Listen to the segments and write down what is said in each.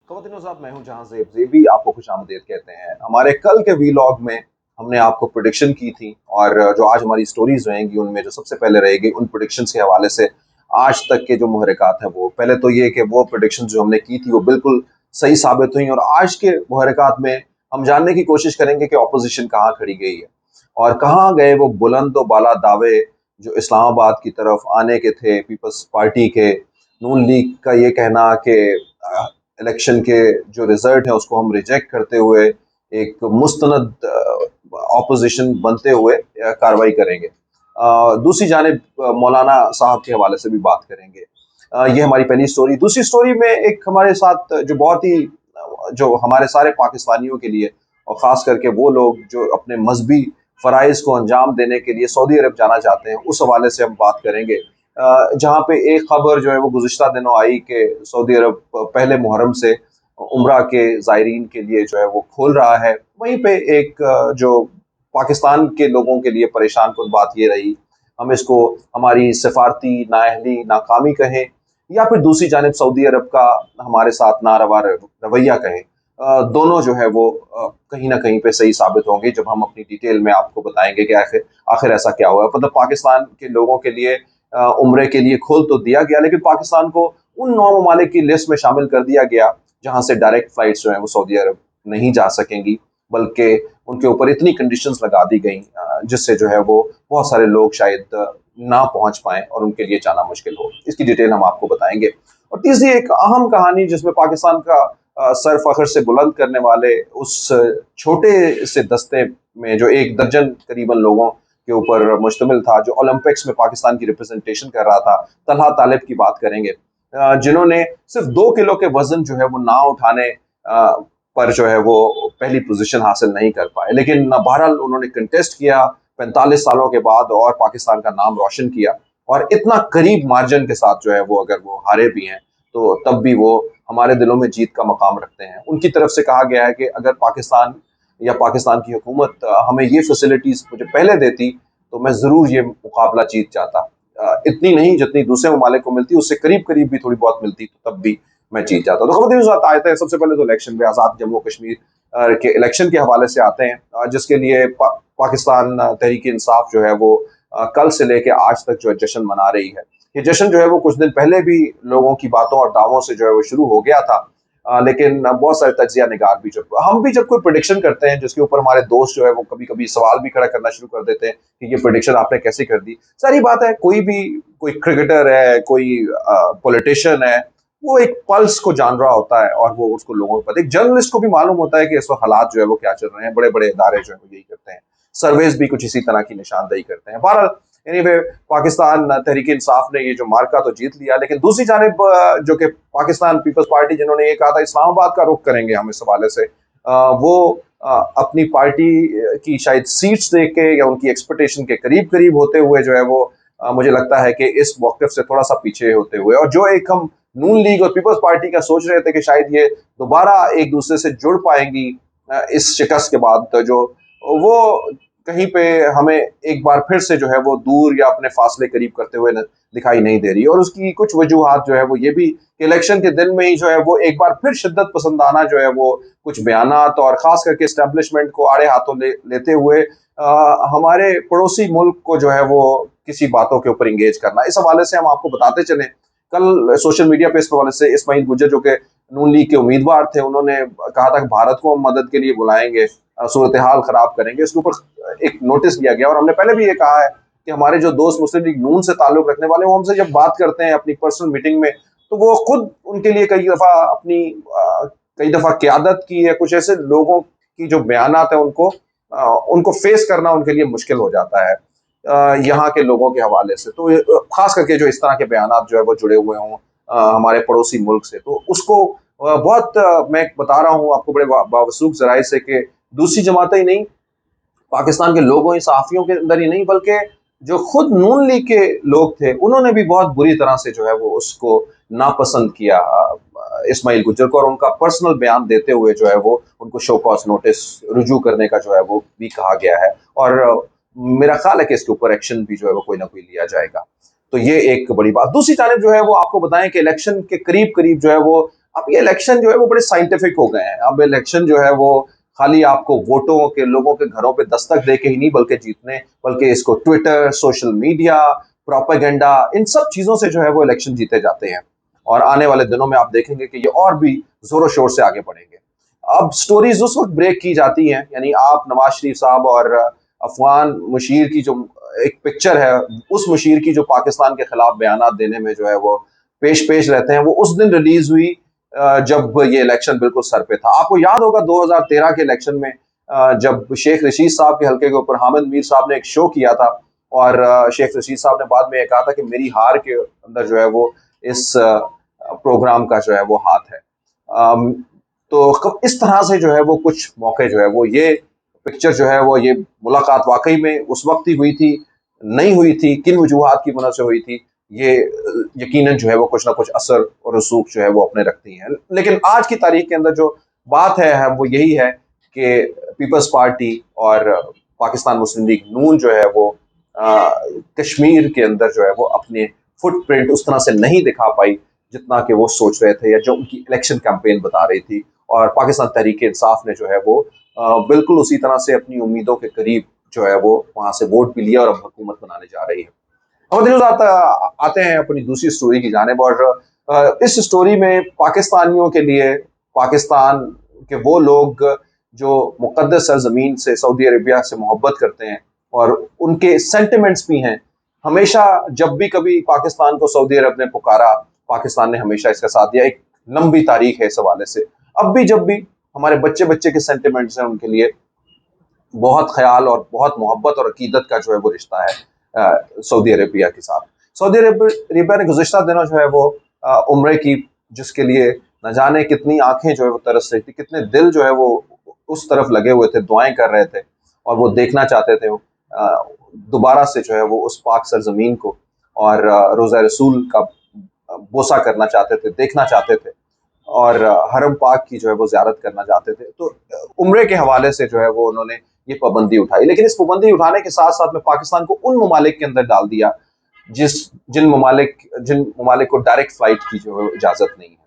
ख़वातीनो साहब, मैं हूँ जहाँ ज़ेबी आपको खुशामदीद कहते हैं। हमारे कल के वीलॉग में हमने आपको प्रेडिक्शन की थी और जो आज हमारी स्टोरीज़ रहेंगी उनमें जो सबसे पहले रहेगी उन प्रेडिक्शंस के हवाले से आज तक के जो मुहर्रिकात हैं, वो पहले तो ये कि वो प्रेडिक्शंस जो हमने की थी वो बिल्कुल सही साबित हुई और आज के मुहर्रिकात में हम जानने की कोशिश करेंगे कि ऑपोज़िशन कहाँ खड़ी गई है और कहाँ गए वो बुलंद व बाला दावे जो इस्लामाबाद की तरफ आने के थे पीपल्स पार्टी के। नून लीग का ये कहना कि इलेक्शन के जो रिजल्ट है उसको हम रिजेक्ट करते हुए एक मुस्तनद ऑपोजिशन बनते हुए कार्रवाई करेंगे। दूसरी जानिब मौलाना साहब के हवाले से भी बात करेंगे। ये हमारी पहली स्टोरी। दूसरी स्टोरी में एक हमारे साथ जो बहुत ही जो हमारे सारे पाकिस्तानियों के लिए और ख़ास करके वो लोग जो अपने मजहबी फ़राइज़ को अंजाम देने के लिए सऊदी अरब जाना चाहते हैं, उस हवाले से हम बात करेंगे। जहाँ पे एक खबर जो है वो गुज़िश्ता दिनों आई कि सऊदी अरब पहले मुहर्रम से उम्रा के ज़ायरीन के लिए जो है वो खोल रहा है। वहीं पे एक जो पाकिस्तान के लोगों के लिए परेशान कुन बात ये रही, हम इसको हमारी सफारती नाअहली, नाकामी कहें या फिर दूसरी जानिब सऊदी अरब का हमारे साथ नारवा रवैया कहें। दोनों जो है वो कहीं न कहीं पे सही साबित होंगे जब हम अपनी डिटेल में आपको बताएँगे कि आखिर आखिर ऐसा क्या हुआ है। मतलब पाकिस्तान के लोगों के लिए उम्रे के लिए खोल तो दिया गया, लेकिन पाकिस्तान को उन 9 ममालिक की लिस्ट में शामिल कर दिया गया, जहाँ से डायरेक्ट फ्लाइट्स जो हैं वो सऊदी अरब नहीं जा सकेंगी, बल्कि उनके ऊपर इतनी कंडीशंस लगा दी गई जिससे जो है वो बहुत सारे लोग शायद ना पहुँच पाएँ और उनके लिए जाना मुश्किल हो। इसकी डिटेल हम आपको बताएँगे। और तीसरी एक अहम कहानी जिसमें पाकिस्तान का सर फ़ख्र से बुलंद करने वाले उस छोटे से दस्ते में जो 1 दर्जन करीबन लोगों के ऊपर मुश्तमिल था, जो ओलंपिक्स में पाकिस्तान की रिप्रेजेंटेशन कर रहा था, तलहा तालिब की बात करेंगे। जिन्होंने सिर्फ 2 किलो के वज़न जो है वो ना उठाने पर जो है वो पहली पोजीशन हासिल नहीं कर पाए, लेकिन बहरहाल उन्होंने कंटेस्ट किया 45 सालों के बाद और पाकिस्तान का नाम रोशन किया और इतना करीब मार्जिन के साथ जो है वो अगर वो हारे भी हैं, तो तब भी वो हमारे दिलों में जीत का मकाम रखते हैं। उनकी तरफ से कहा गया है कि अगर पाकिस्तान या पाकिस्तान की हुकूमत हमें ये फैसिलिटीज़ मुझे पहले देती, तो मैं ज़रूर ये मुकाबला जीत जाता। इतनी नहीं जितनी दूसरे ममालिक को मिलती, उससे करीब-करीब भी थोड़ी बहुत मिलती, तो तब भी मैं जीत जाता। तो ख़वातीन हज़रात, आते हैं सबसे पहले तो इलेक्शन पे, आज़ाद जम्मू कश्मीर के इलेक्शन के हवाले से आते हैं, जिसके लिए पाकिस्तान तहरीक-ए-इंसाफ जो है वो कल से लेके आज तक जो है जश्न मना रही है। ये जश्न जो है वो कुछ दिन पहले भी लोगों की बातों और दावों से जो है वो शुरू हो गया था, लेकिन बहुत सारे तज्ज़िया निगार भी जब कोई प्रेडिक्शन करते हैं जिसके ऊपर हमारे दोस्त जो है वो कभी-कभी सवाल भी खड़ा करना शुरू कर देते हैं कि ये प्रेडिक्शन आपने कैसे कर दी? ज़ाहिर बात है, कोई क्रिकेटर है, कोई पॉलिटिशियन है, वो एक पल्स को जान रहा होता है और वो उसको लोगों को, एक जर्नलिस्ट को भी मालूम होता है कि इस वक़्त हालात जो है वो क्या चल रहे हैं। बड़े-बड़े इदारे जो है वो यही करते हैं। सर्वेज़ भी कुछ इसी तरह की निशानदेही करते हैं। बहरहाल एनीवे, पाकिस्तान तहरीक-ए-इंसाफ ने ये जो मार्का तो जीत लिया, लेकिन दूसरी जानिब जो कि पाकिस्तान पीपल्स पार्टी, जिन्होंने ये कहा था इस्लामाबाद का रुख करेंगे हम इस हवाले से, वो अपनी पार्टी की शायद सीट्स देख के या उनकी एक्सपेक्टेशन के करीब-करीब होते हुए जो है वो मुझे लगता है कि इस मौक़िफ़ से थोड़ा-सा पीछे होते हुए, और जो एक हम नून लीग और पीपल्स पार्टी का सोच रहे थे कि शायद ये दोबारा एक दूसरे से जुड़ पाएंगी इस शिकस्त के बाद, तो जो वो कहीं पे हमें एक बार फिर से जो है वो दूर या अपने फासले करीब करते हुए दिखाई नहीं दे रही। और उसकी कुछ वजूहात जो है वो ये भी कि इलेक्शन के दिन में ही जो है वो एक बार फिर शिद्दत पसंदाना जो है वो कुछ बयानात और ख़ास करके एस्टेब्लिशमेंट को आड़े हाथों लेते हुए हमारे पड़ोसी मुल्क को जो है वो किसी बातों के ऊपर इंगेज करना। इस हवाले से हम आपको बताते चलें, कल सोशल मीडिया पे इस हवाले से इस्माइल गुज्जर, जो कि नून लीग के उम्मीदवार थे, उन्होंने कहा था कि भारत को हम मदद के लिए बुलाएंगे, सूरत हाल ख़राब करेंगे। इसके ऊपर एक नोटिस दिया गया और हमने पहले भी ये कहा है कि हमारे जो दोस्त मुस्लिम लीग नून से ताल्लुक़ रखने वाले, वो हमसे जब बात करते हैं अपनी पर्सनल मीटिंग में, तो वो खुद उनके लिए कई दफ़ा क़यादत की या कुछ ऐसे लोगों की जो बयानात है उनको फेस करना उनके लिए मुश्किल हो जाता है यहाँ के लोगों के हवाले से। तो ख़ास करके जो इस तरह के बयानात जो है वो जुड़े हुए हों हमारे पड़ोसी मुल्क से, तो उसको मैं बता रहा हूँ आपको बड़े बावसूख ज़राए से कि दूसरी जमातें ही नहीं, पाकिस्तान के लोगों ही, सहाफ़ियों के अंदर ही नहीं, बल्कि जो खुद नून लीग के लोग थे, उन्होंने भी बहुत बुरी तरह से जो है वो उसको नापसंद किया इस्माइल गुज्जर को, और उनका पर्सनल बयान देते हुए जो है वो उनको शो कॉज नोटिस रुजू करने का जो है वो भी कहा गया है। और मेरा ख्याल है कि इसके ऊपर एक्शन भी जो है वो कोई ना कोई लिया जाएगा। तो ये एक बड़ी बात। दूसरी जानिब जो है वो आपको बताएं कि इलेक्शन के करीब-करीब जो है वो अब ये इलेक्शन जो है वो बड़े साइंटिफिक हो गए हैं। अब इलेक्शन जो है वो खाली आपको वोटों के, लोगों के घरों पे दस्तक दे के ही नहीं बल्कि जीतने, बल्कि इसको ट्विटर, सोशल मीडिया, प्रोपेगेंडा, इन सब चीजों से जो है वो इलेक्शन जीते जाते हैं। और आने वाले दिनों में आप देखेंगे कि ये और भी जोरों शोर से आगे बढ़ेंगे। अब स्टोरीज उस वक्त ब्रेक की जाती हैं, यानी आप नवाज शरीफ साहब और अफगान मुशीर की जो एक पिक्चर है, उस मुशीर की जो पाकिस्तान के खिलाफ बयानात देने में जो है वो पेश पेश रहते हैं, वो उस दिन रिलीज हुई जब ये इलेक्शन बिल्कुल सर पे था। आपको याद होगा 2013 के इलेक्शन में जब शेख रशीद साहब के हल्के के ऊपर हामिद मीर साहब ने एक शो किया था, और शेख रशीद साहब ने बाद में ये कहा था कि मेरी हार के अंदर जो है वो इस प्रोग्राम का जो है वो हाथ है। अम, तो इस तरह से जो है वो कुछ मौके जो है वो ये पिक्चर जो है वो ये मुलाकात वाकई में उस वक्त ही हुई थी, नहीं हुई थी, किन वजूहात की वजह से हुई थी, ये यकीनन जो है वो कुछ ना कुछ असर और रसूख जो है वो अपने रखती हैं। लेकिन आज की तारीख के अंदर जो बात है वो यही है कि पीपल्स पार्टी और पाकिस्तान मुस्लिम लीग नून जो है वो कश्मीर के अंदर जो है वो अपने फुटप्रिंट उस तरह से नहीं दिखा पाई जितना कि वो सोच रहे थे या जो उनकी इलेक्शन कैंपेन बता रही थी। और पाकिस्तान तहरीक इंसाफ ने जो है वो बिल्कुल उसी तरह से अपनी उम्मीदों के करीब जो है वो वहां से वोट भी लिया और अब हुकूमत बनाने जा रही है। अब दिनों आते हैं अपनी दूसरी स्टोरी की जानिब, और इस स्टोरी में पाकिस्तानियों के लिए, पाकिस्तान के वो लोग जो मुकद्दस सरजमीन से सऊदी अरेबिया से मोहब्बत करते हैं और उनके सेंटिमेंट्स भी हैं। हमेशा जब भी कभी पाकिस्तान को सऊदी अरब ने पुकारा, पाकिस्तान ने हमेशा इसका साथ दिया। एक लंबी तारीख है इस हवाले से। अब भी जब भी हमारे बच्चे बच्चे के सेंटिमेंट्स हैं उनके लिए बहुत ख्याल और बहुत मोहब्बत और अकीदत का जो है वो रिश्ता है सऊदी अरेबिया के साथ। सऊदी अरेबिया ने गुज़िश्ता दिनों जो है वो उम्रे की, जिसके लिए न जाने कितनी आंखें जो है वो तरस रही थी, कितने दिल जो है वो उस तरफ लगे हुए थे, दुआएं कर रहे थे और वो देखना चाहते थे दोबारा से जो है वो उस पाक सरजमीन को, और रोज़ा रसूल का बोसा करना चाहते थे, देखना चाहते थे, और हरम पाक की जो है वो ज़ियारत करना चाहते थे। तो उम्रे के हवाले से जो है वो उन्होंने ये पाबंदी उठाई, लेकिन इस पाबंदी उठाने के साथ साथ में पाकिस्तान को उन ममालिक के अंदर डाल दिया जिस जिन ममालिक को डायरेक्ट फ्लाइट की जो है इजाज़त नहीं है।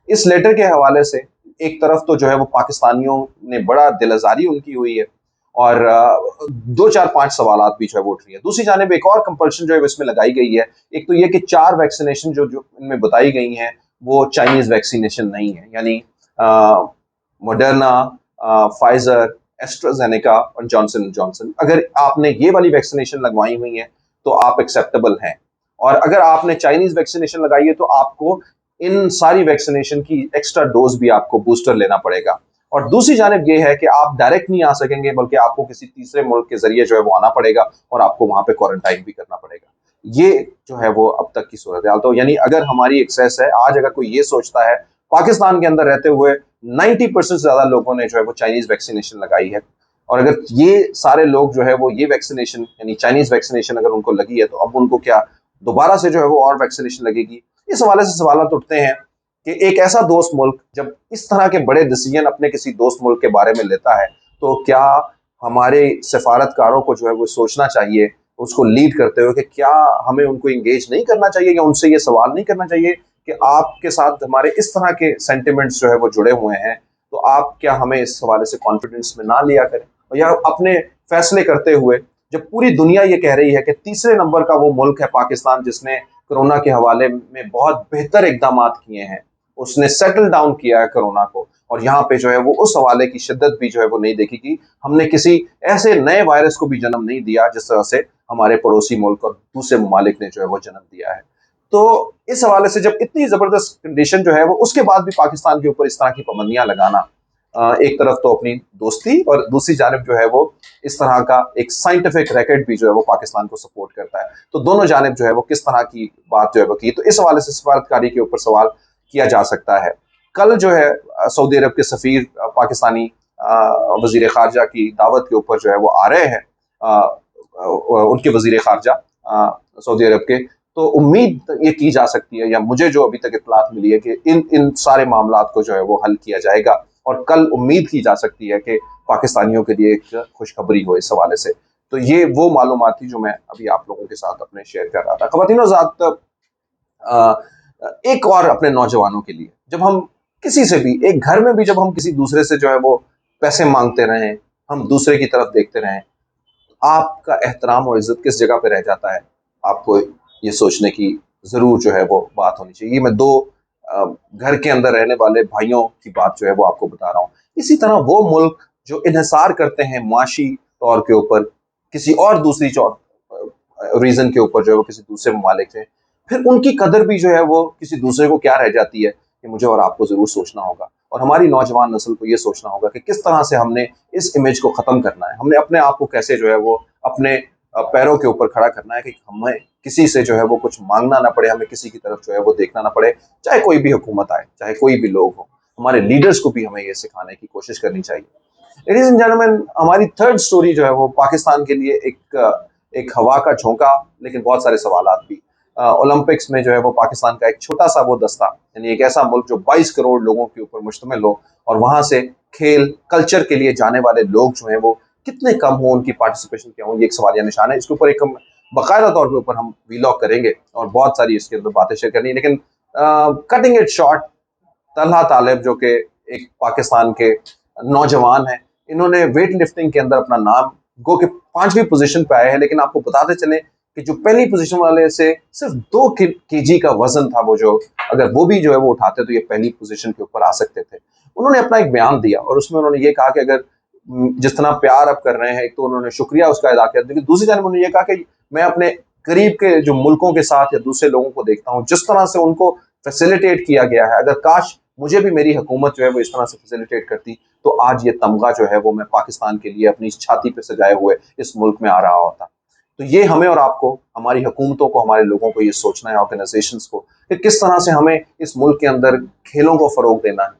इस लेटर के हवाले से एक तरफ तो जो है वो पाकिस्तानियों ने बड़ा दिल आज़ारी उनकी हुई है, और दो चार पांच सवालात भी जो है वो उठ रही है। दूसरी जानिब एक और कंपल्शन जो है इसमें लगाई गई है। एक तो ये कि 4 वैक्सीनेशन जो जो इनमें बताई गई हैं वो चाइनीज वैक्सीनेशन नहीं है, यानी मॉडर्ना, फाइजर, एस्ट्राजेनेका और जॉनसन एंड जॉनसन। अगर आपने ये वाली वैक्सीनेशन लगवाई हुई है तो आप एक्सेप्टेबल हैं, और अगर आपने चाइनीज वैक्सीनेशन लगाई है तो आपको इन सारी वैक्सीनेशन की एक्स्ट्रा डोज भी आपको बूस्टर लेना पड़ेगा। और दूसरी जानिब ये है कि आप डायरेक्ट नहीं आ सकेंगे, बल्कि आपको किसी तीसरे मुल्क के जरिए जो है वो आना पड़ेगा और आपको वहां पे क्वारंटाइन भी करना पड़ेगा। ये जो है वो अब तक की सूरत हाल। तो यानी अगर हमारी एक्सेस है, आज अगर कोई ये सोचता है, पाकिस्तान के अंदर रहते हुए 90% से ज्यादा लोगों ने जो है वो चाइनीज वैक्सीनेशन लगाई है, और अगर ये सारे लोग जो है वो ये वैक्सीनेशन यानी चाइनीज वैक्सीनेशन अगर उनको लगी है तो अब उनको क्या दोबारा से जो है वो और वैक्सीनेशन लगेगी। इस हवाले से सवाल उठते हैं कि एक ऐसा दोस्त मुल्क जब इस तरह के बड़े डिसीजन अपने किसी दोस्त मुल्क के बारे में लेता है, तो क्या हमारे सफारतकारों को जो है वो सोचना चाहिए उसको लीड करते हुए कि क्या हमें उनको इंगेज नहीं करना चाहिए, या उनसे ये सवाल नहीं करना चाहिए कि आपके साथ हमारे इस तरह के सेंटिमेंट्स जो है वो जुड़े हुए हैं, तो आप क्या हमें इस हवाले से कॉन्फिडेंस में ना लिया करें, और या अपने फैसले करते हुए, जब पूरी दुनिया ये कह रही है कि तीसरे नंबर का वो मुल्क है पाकिस्तान जिसने कोरोना के हवाले में बहुत बेहतर इकदाम किए हैं, उसने सेटल डाउन किया है कोरोना को, और यहाँ पे जो है वो उस हवाले की शिद्दत भी जो है वो नहीं देखी कि हमने किसी ऐसे नए वायरस को भी जन्म नहीं दिया जिस तरह से हमारे पड़ोसी मुल्क और दूसरे ममालिक ने जो है वो जन्म दिया है। तो इस हवाले से जब इतनी जबरदस्त कंडीशन जो है वो, उसके बाद भी पाकिस्तान के ऊपर इस तरह की पाबंदियां लगाना, एक तरफ तो अपनी दोस्ती और दूसरी जानब जो है वो इस तरह का एक साइंटिफिक रैकेट भी जो है वो पाकिस्तान को सपोर्ट करता है। तो दोनों जानब जो है वो किस तरह की बात जो है वो की, तो इस हवाले से सफारतकारी के ऊपर सवाल किया जा सकता है। कल जो है सऊदी अरब के सफीर पाकिस्तानी वजीर खारजा की दावत के ऊपर जो है वो आ रहे हैं, उनके वजीर खारजा सऊदी अरब के। तो उम्मीद ये की जा सकती है, या मुझे जो अभी तक इतलात मिली है, कि इन इन सारे मामलात को जो है वो हल किया जाएगा, और कल उम्मीद की जा सकती है कि पाकिस्तानियों के लिए एक खुशखबरी हो इस हवाले से। तो ये वो मालूमात थी जो मैं अभी आप लोगों के साथ अपने शेयर कर रहा था। ख़वातीन-ओ-ज़ात, एक और अपने नौजवानों के लिए, जब हम किसी से भी, एक घर में भी जब हम किसी दूसरे से जो है वो पैसे मांगते रहें, हम दूसरे की तरफ देखते रहें, आपका एहतराम और इज्जत किस जगह पे रह जाता है, आपको ये सोचने की जरूर जो है वो बात होनी चाहिए। मैं दो घर के अंदर रहने वाले भाइयों की बात जो है वो आपको बता रहा हूँ। इसी तरह वो मुल्क जो इन्हिसार करते हैं माशी तौर के ऊपर, किसी और दूसरी रीजन के ऊपर जो है वो किसी दूसरे ममालिक से, फिर उनकी कदर भी जो है वो किसी दूसरे को क्या रह जाती है, कि मुझे और आपको जरूर सोचना होगा। और हमारी नौजवान नस्ल को ये सोचना होगा कि किस तरह से हमने इस इमेज को खत्म करना है, हमने अपने आप को कैसे जो है वो अपने पैरों के ऊपर खड़ा करना है, कि हमें किसी से जो है वो कुछ मांगना ना पड़े, हमें किसी की तरफ जो है वो देखना ना पड़े, चाहे कोई भी हुकूमत आए, चाहे कोई भी लोग हो। हमारे लीडर्स को भी हमें ये सिखाने की कोशिश करनी चाहिए। लेडीज एंड जेंटलमैन, हमारी थर्ड स्टोरी जो है वो पाकिस्तान के लिए एक हवा का झोंका, लेकिन बहुत सारे सवालात भी। ओलंपिक्स में जो है वो पाकिस्तान का एक छोटा सा वो दस्ता, यानी एक ऐसा मुल्क जो 22 करोड़ लोगों के ऊपर मुश्तमिल हो, और वहां से खेल कल्चर के लिए जाने वाले लोग जो हैं वो कितने कम हो, उनकी पार्टिसिपेशन क्या हो, ये एक सवालिया निशान है। इसके ऊपर एक हम बाकायदा तौर पे ऊपर हम वीलॉग करेंगे और बहुत सारी इसके अंदर बातें शेयर करनी है। लेकिन कटिंग इट शॉर्ट, तलहा तालिब जो कि एक पाकिस्तान के नौजवान हैं, इन्होंने वेट लिफ्टिंग के अंदर अपना नाम गो के 5वीं पोजीशन पे आए हैं। लेकिन आपको बताते चले कि जो पहली पोजीशन वाले से सिर्फ 2 kg का वजन था, वो जो अगर वो भी जो है वो उठाते तो ये पहली पोजीशन के ऊपर आ सकते थे। उन्होंने अपना एक बयान दिया और उसमें उन्होंने ये कहा कि अगर जिस तरह प्यार अब कर रहे हैं, एक तो उन्होंने शुक्रिया उसका अदा किया, लेकिन दूसरी जानब उन्होंने ये कहा कि मैं अपने करीब के जो मुल्कों के साथ या दूसरे लोगों को देखता हूँ, जिस तरह से उनको फैसिलिटेट किया गया है, अगर काश मुझे भी मेरी हुकूमत जो है वो इस तरह से फैसिलिटेट करती, तो आज ये तमगा जो है वो मैं पाकिस्तान के लिए अपनी छाती पे सजाए हुए इस मुल्क में आ रहा होता। तो ये हमें और आपको, हमारी हुकूमतों को, हमारे लोगों को ये सोचना है, ऑर्गेनाइजेशंस को, कि किस तरह से हमें इस मुल्क के अंदर खेलों को फरोग देना है,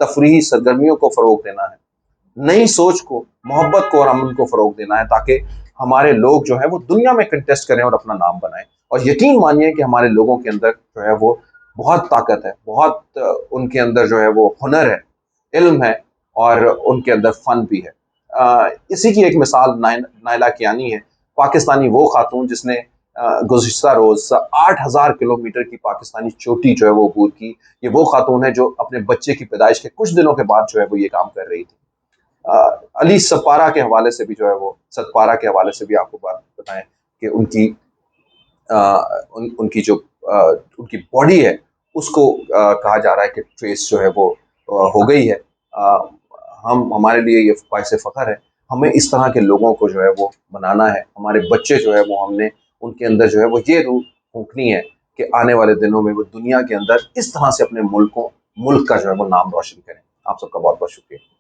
तफरीही सरगर्मियों को फरोग देना है, नई सोच को, मोहब्बत को और अमन को फरोग देना है, ताकि हमारे लोग जो है वो दुनिया में कंटेस्ट करें और अपना नाम बनाएं। और यकीन मानिए कि हमारे लोगों के अंदर जो है वो बहुत ताकत है, बहुत उनके अंदर जो है वो हुनर है, इल्म है, और उनके अंदर फन भी है। इसी की एक मिसाल नायला कियानी है, पाकिस्तानी वो खातून जिसने गुज़िश्ता रोज 8,000 किलोमीटर की पाकिस्तानी चोटी जो है वो अबूर की। ये वो खातून है जो अपने बच्चे की पैदाइश के कुछ दिनों के बाद जो है वो ये काम कर रही थी। अली सपारा के हवाले से भी जो है वो, सतपारा के हवाले से भी आपको बात बताएं कि उनकी जो उनकी बॉडी है, उसको कहा जा रहा है कि ट्रेस जो है वो हो गई है। आ, हम हमारे लिए ये बाइस फ़ख्र है। हमें इस तरह के लोगों को जो है वो बनाना है, हमारे बच्चे जो है वो हमने उनके अंदर जो है वो ये रूह फूंकनी है कि आने वाले दिनों में वो दुनिया के अंदर इस तरह से अपने मुल्क का जो है वो नाम रोशन करें। आप सबका बहुत बहुत शुक्रिया।